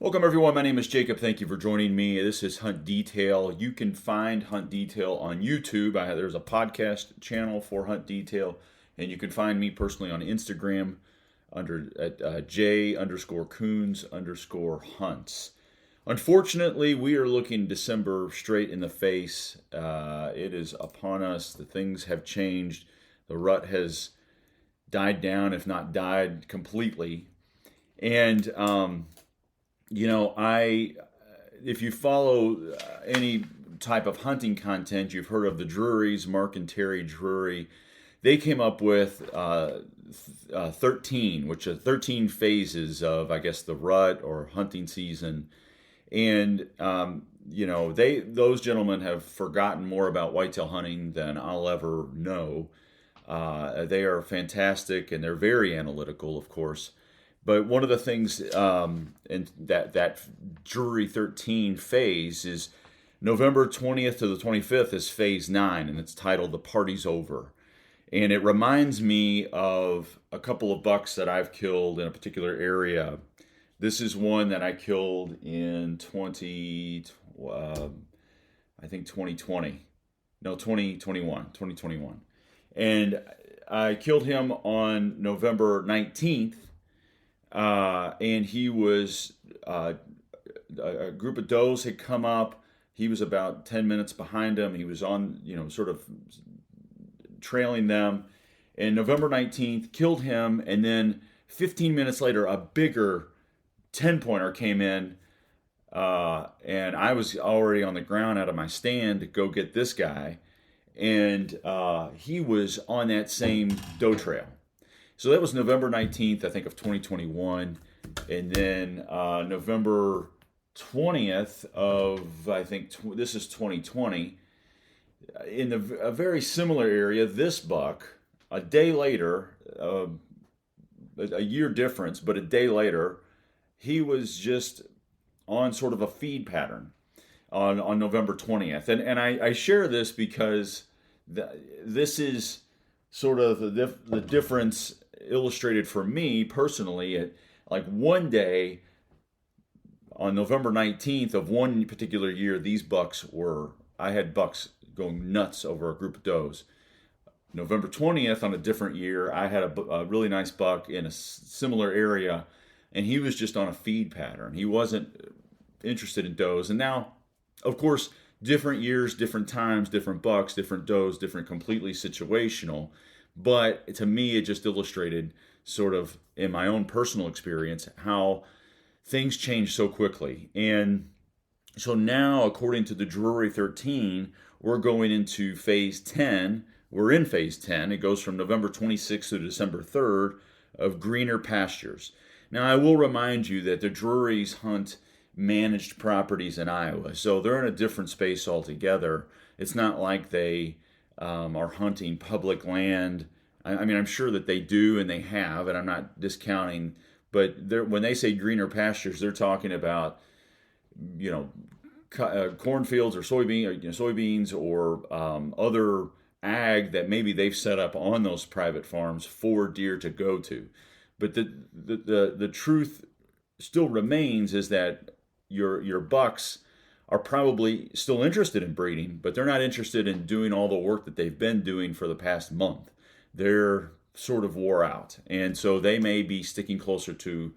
Welcome everyone, my name is Jacob. Thank you for joining me. This is Hunt Detail. You can find Hunt Detail on YouTube. There's a podcast channel for Hunt Detail, and you can find me personally on Instagram at J_Coons_hunts. Unfortunately, we are looking December straight in the face. It is upon us. The things have changed. The rut has died down, if not died completely. And if you follow any type of hunting content, you've heard of the Drurys, Mark and Terry Drury. They came up with 13, which are 13 phases of, I guess, the rut or hunting season. And those gentlemen have forgotten more about whitetail hunting than I'll ever know. They are fantastic, and they're very analytical, of course. But one of the things in that Drury 13 phase is November 20th to the 25th is phase 9, and it's titled The Party's Over. And it reminds me of a couple of bucks that I've killed in a particular area. This is one that I killed in 2021. And I killed him on November 19th. And he was, a group of does had come up. He was about 10 minutes behind them. He was on, sort of trailing them. And November 19th, killed him. And then 15 minutes later, a bigger 10-pointer came in. And I was already on the ground out of my stand to go get this guy. And he was on that same doe trail. So that was November 19th, I think, of 2021. And then November 20th of, I think, this is 2020. In a very similar area, this buck, a day later, a year difference, but a day later, he was just on sort of a feed pattern on November 20th. And I share this because this is sort of the difference illustrated for me personally. Like one day on November 19th of one particular year, I had bucks going nuts over a group of does. November 20th on a different year, I had a really nice buck in a similar area, and he was just on a feed pattern. He wasn't interested in does. And now, of course, different years, different times, different bucks, different does, different, completely situational. But to me, it just illustrated sort of in my own personal experience how things change so quickly. And so now, according to the Drury 13, we're going into phase 10. We're in phase 10. It goes from November 26th to December 3rd of greener pastures. Now, I will remind you that the Drurys hunt managed properties in Iowa, so they're in a different space altogether. It's not like they are hunting public land. I mean, I'm sure that they do and they have, and I'm not discounting, but when they say greener pastures, they're talking about, cornfields or soybeans or other ag that maybe they've set up on those private farms for deer to go to. But the truth still remains is that your bucks are probably still interested in breeding, but they're not interested in doing all the work that they've been doing for the past month. They're sort of wore out. And so they may be sticking closer to,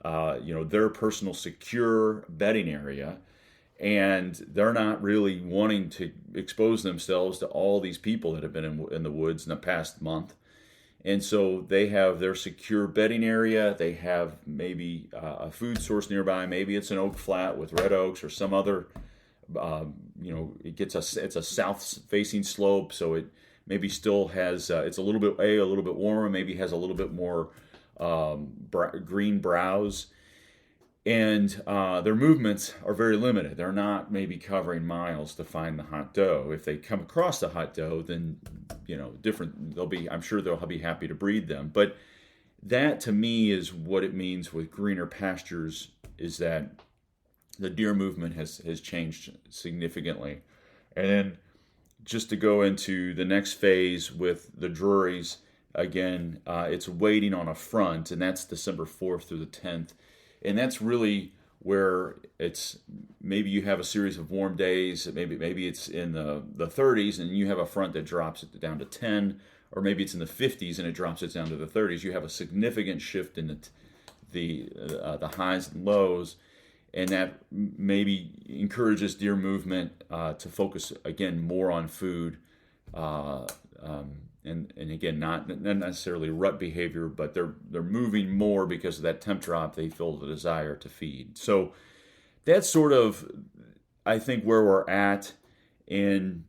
their personal secure bedding area. And they're not really wanting to expose themselves to all these people that have been in the woods in the past month. And so they have their secure bedding area. They have maybe a food source nearby. Maybe it's an oak flat with red oaks or some other, it's a south-facing slope, so it maybe still has, it's a little bit warmer, maybe has a little bit more green browse. And their movements are very limited. They're not maybe covering miles to find the hot doe. If they come across the hot doe, then I'm sure they'll be happy to breed them. But that to me is what it means with greener pastures, is that the deer movement has changed significantly. And then just to go into the next phase with the Drurys, again, it's waiting on a front, and that's December 4th through the 10th. And that's really where it's maybe you have a series of warm days, maybe it's in the 30s and you have a front that drops it down to 10, or maybe it's in the 50s and it drops it down to the 30s. You have a significant shift in the highs and lows, and that maybe encourages deer movement to focus again more on food, and again not necessarily rut behavior, but they're moving more because of that temp drop. They feel the desire to feed. So that's sort of, I think, where we're at. And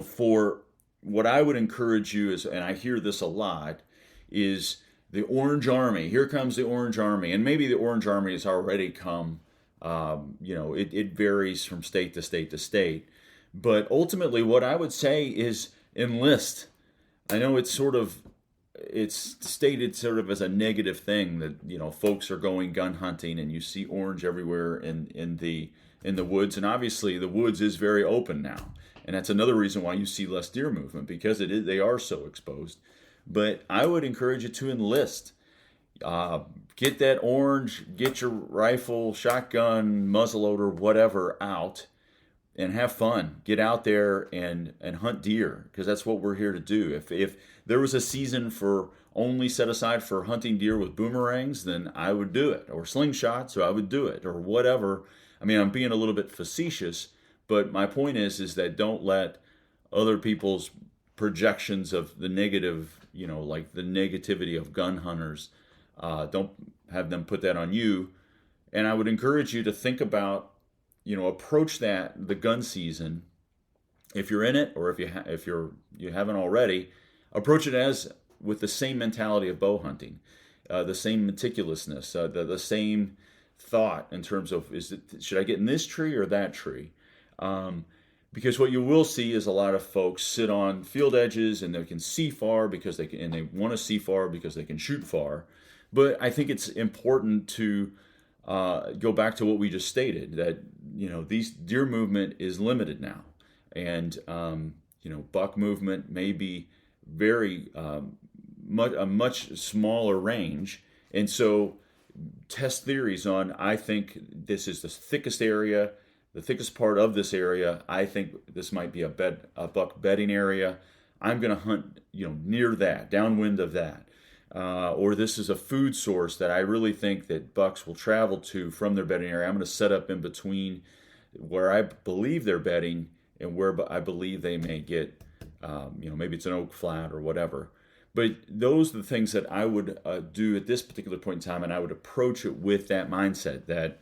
for what I would encourage you is, and I hear this a lot, is the Orange Army. Here comes the Orange Army, and maybe the Orange Army has already come. It varies from state to state to state, but ultimately, what I would say is enlist. I know it's stated sort of as a negative thing that folks are going gun hunting, and you see orange everywhere in the woods, and obviously the woods is very open now, and that's another reason why you see less deer movement, because they are so exposed. But I would encourage you to enlist. Get that orange, get your rifle, shotgun, muzzleloader, whatever out, and have fun. Get out there and hunt deer, because that's what we're here to do. If there was a season for only set aside for hunting deer with boomerangs, then I would do it, or slingshots, so I would do it, or whatever. I mean, I'm being a little bit facetious, but my point is that don't let other people's projections of the negative, like the negativity of gun hunters, don't have them put that on you. And I would encourage you to think about, approach the gun season, if you're in it, or if you haven't already, approach it as with the same mentality of bow hunting, the same meticulousness, the same thought in terms of, should I get in this tree or that tree? Because what you will see is a lot of folks sit on field edges and they can see far because they want to see far because they can shoot far. But I think it's important to go back to what we just stated, that these deer movement is limited now, and buck movement may be very a much smaller range, and so test theories on, I think this is the thickest area. The thickest part of this area, I think this might be a buck bedding area. I'm going to hunt, near that, downwind of that. Or this is a food source that I really think that bucks will travel to from their bedding area. I'm going to set up in between where I believe they're bedding and where I believe they may get, maybe it's an oak flat or whatever. But those are the things that I would do at this particular point in time, and I would approach it with that mindset, that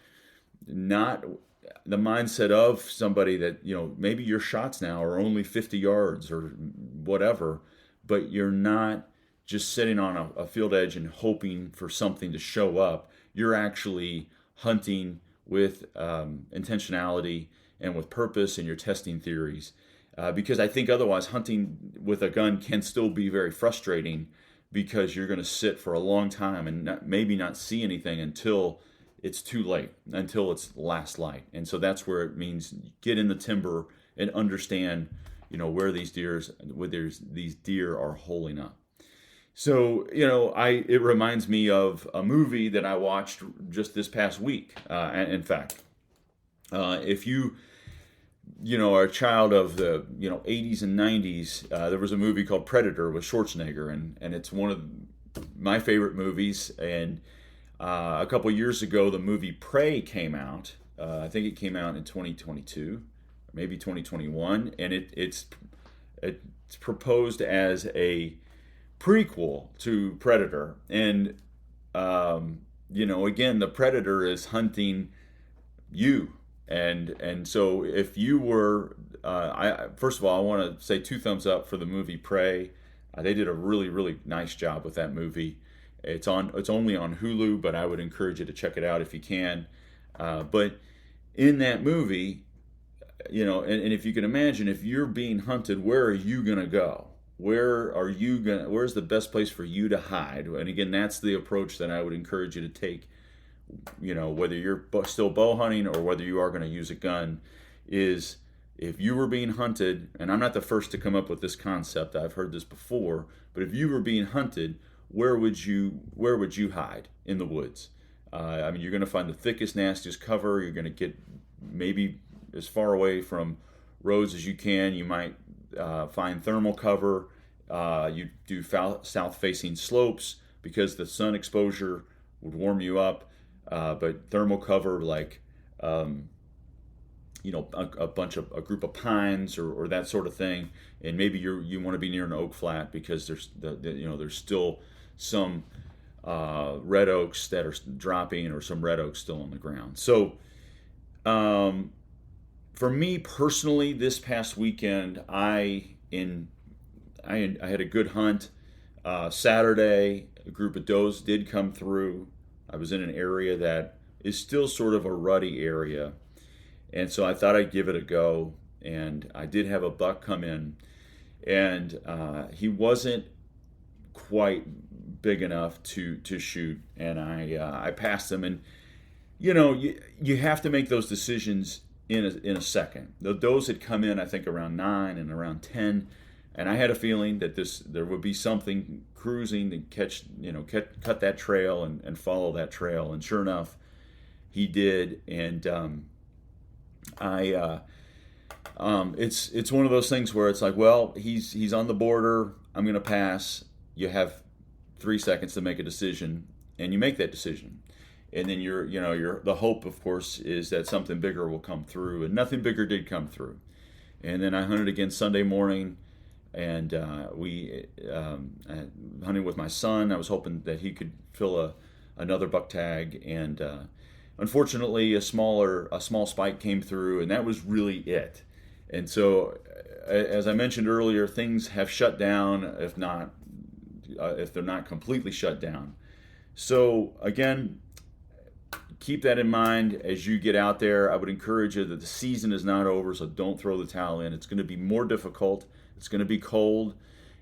not the mindset of somebody that, maybe your shots now are only 50 yards or whatever, but you're not just sitting on a field edge and hoping for something to show up. You're actually hunting with intentionality and with purpose, and you're testing theories. Because I think otherwise hunting with a gun can still be very frustrating, because you're going to sit for a long time and maybe not see anything until it's too late, until it's last light. And so that's where it means get in the timber and understand, where these deer are holing up. So, it reminds me of a movie that I watched just this past week. In fact, if you are a child of the 80s and 90s, there was a movie called Predator with Schwarzenegger, and it's one of my favorite movies. And a couple years ago, the movie Prey came out. I think it came out in 2022, maybe 2021, and it's proposed as a prequel to Predator. And again, the Predator is hunting you. And so if you were, first of all, I want to say 2 thumbs up for the movie Prey. They did a really, really nice job with that movie. It's only on Hulu, but I would encourage you to check it out if you can. But in that movie, and if you can imagine, if you're being hunted, where are you going to go? Where's the best place for you to hide? And again, that's the approach that I would encourage you to take, whether you're still bow hunting or whether you are going to use a gun, is if you were being hunted, and I'm not the first to come up with this concept, I've heard this before, but if you were being hunted, where would you hide in the woods? I mean, you're going to find the thickest, nastiest cover. You're going to get maybe as far away from roads as you can. You might find thermal cover. You do south-facing slopes because the sun exposure would warm you up. But thermal cover, like a group of pines or that sort of thing, and maybe you want to be near an oak flat because there's still some red oaks that are dropping or some red oaks still on the ground. So for me personally, this past weekend I had a good hunt. Saturday, a group of does did come through. I was in an area that is still sort of a rutty area, and so I thought I'd give it a go. And I did have a buck come in, and he wasn't quite big enough to shoot, and I passed him. And you have to make those decisions in a second. The does had come in, I think, around 9 and around 10. And I had a feeling that there would be something cruising to cut that trail and follow that trail. And sure enough, he did. And it's one of those things where it's like, well, he's on the border. I'm going to pass. You have 3 seconds to make a decision, and you make that decision. And then the hope, of course, is that something bigger will come through. And nothing bigger did come through. And then I hunted again Sunday morning. And I hunted with my son. I was hoping that he could fill another buck tag, and unfortunately, a small spike came through, and that was really it. And so, as I mentioned earlier, things have shut down, if they're not completely shut down. So again, keep that in mind as you get out there. I would encourage you that the season is not over, so don't throw the towel in. It's going to be more difficult. It's going to be cold,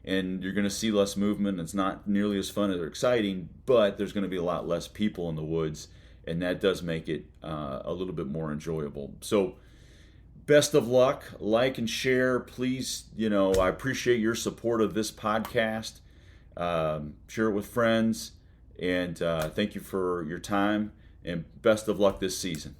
and you're going to see less movement. It's not nearly as fun or exciting, but there's going to be a lot less people in the woods, and that does make it a little bit more enjoyable. So best of luck. Like and share. Please, I appreciate your support of this podcast. Share it with friends, and thank you for your time, and best of luck this season.